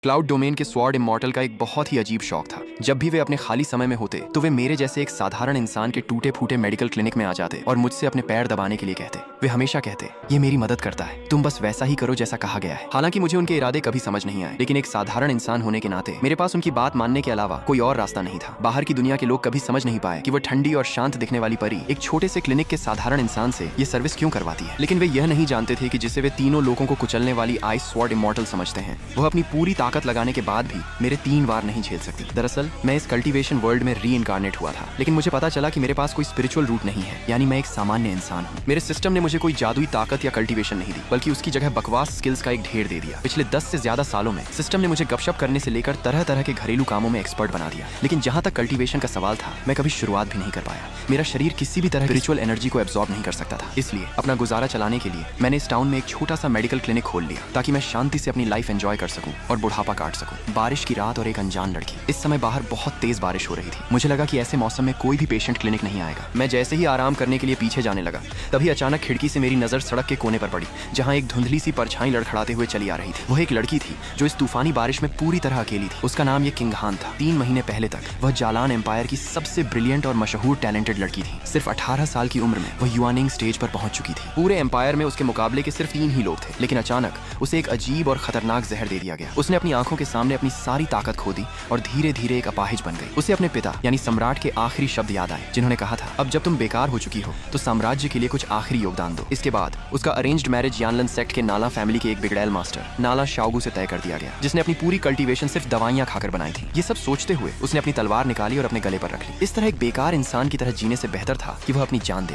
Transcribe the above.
Cloud domain के sword immortal का एक बहुत ही अजीब शौक था। जब भी वे अपने खाली समय में होते तो वे मेरे जैसे एक साधारण इंसान के टूटे फूटे मेडिकल क्लिनिक में आ जाते और मुझसे अपने पैर दबाने के लिए कहते। वे हमेशा कहते, ये मेरी मदद करता है, तुम बस वैसा ही करो जैसा कहा गया है। हालांकि मुझे उनके इरादे कभी समझ नहीं आए, लेकिन एक साधारण इंसान होने के नाते मेरे पास उनकी बात मानने के अलावा कोई और रास्ता नहीं था। बाहर की दुनिया के लोग कभी समझ नहीं पाए कि वो ठंडी और शांत दिखने वाली परी एक छोटे से क्लिनिक के साधारण इंसान से ये सर्विस क्यों करवाती है। लेकिन वे यह नहीं जानते थे कि जिसे वे तीनों लोगों को कुचलने वाली आइस स्वॉर्ड इमॉर्टल समझते हैं, वह अपनी पूरी ताकत लगाने के बाद भी मेरे 3 वार नहीं झेल सकती। दरअसल मैं इस कल्टीवेशन वर्ल्ड में री इनकारनेट हुआ था, लेकिन मुझे पता चला कि मेरे पास कोई स्पिरिचुअल रूट नहीं है, यानी मैं एक सामान्य इंसान हूँ। मेरे सिस्टम ने मुझे कोई जादुई ताकत या कल्टीवेशन नहीं दी, बल्कि उसकी जगह बकवास स्किल्स का एक ढेर दे दिया। पिछले 10 से ज्यादा सालों में सिस्टम ने मुझे गपशप करने से लेकर तरह तरह के घरेलू कामों में एक्सपर्ट बना दिया, लेकिन जहां तक कल्टीवेशन का सवाल था, मैं कभी शुरुआत भी नहीं कर पाया। मेरा शरीर किसी भी तरह स्पिरिचुअल एनर्जी को एब्जॉर्ब नहीं कर सकता था। इसलिए अपना गुजारा चलाने के लिए मैंने इस टाउन में एक छोटा सा मेडिकल क्लिनिक खोल लिया, ताकि मैं शांति से अपनी लाइफ एंजॉय कर सकूं और बुढ़ापा काट सकूं। बारिश की रात और एक अनजान लड़की। इस समय बाहर बहुत तेज बारिश हो रही थी। मुझे लगा कि ऐसे मौसम में कोई भी पेशेंट क्लिनिक नहीं आएगा। मैं जैसे ही आराम करने के लिए पीछे जाने लगा, तभी अचानक खिड़की से मेरी नजर सड़क के कोने पर पड़ी, जहां एक धुंधली सी परछाई लड़खड़ाते हुए चली आ रही थी। वह एक लड़की थी जो इस तूफानी बारिश में पूरी तरह अकेली थी। उसका नाम ये किंगहान था। 3 महीने पहले तक वह जालान एम्पायर की सबसे ब्रिलियंट और मशहूर टैलेंटेड लड़की थी। सिर्फ 18 साल की उम्र में वह युआनिंग स्टेज पर पहुंच चुकी थी। पूरे एम्पायर में उसके मुकाबले के सिर्फ 3 ही लोग थे, लेकिन अचानक उसे एक अजीब और खतरनाक जहर दे दिया गया। उसने अपनी आंखों के सामने अपनी सारी ताकत खो दी और धीरे धीरे एक अपाहिज बन गई। उसे अपने पिता यानी सम्राट के आखिरी शब्द याद आए, जिन्होंने कहा था, अब जब तुम बेकार हो चुकी हो तो साम्राज्य के लिए कुछ आखिरी योगदान दो। इसके बाद उसका अरेंज्ड मैरिज यानलन सेक्ट के नाला फैमिली के एक बिगड़ैल मास्टर नाला शाओगू से तय कर दिया गया, जिसने अपनी पूरी कल्टीवेशन सिर्फ दवाइयां खाकर बनाई थी। ये सब सोचते हुए उसने अपनी तलवार निकाली और अपने गले पर रख ली। इस तरह एक बेकार इंसान की तरह जीने से बेहतर था कि वह अपनी जान दे दे।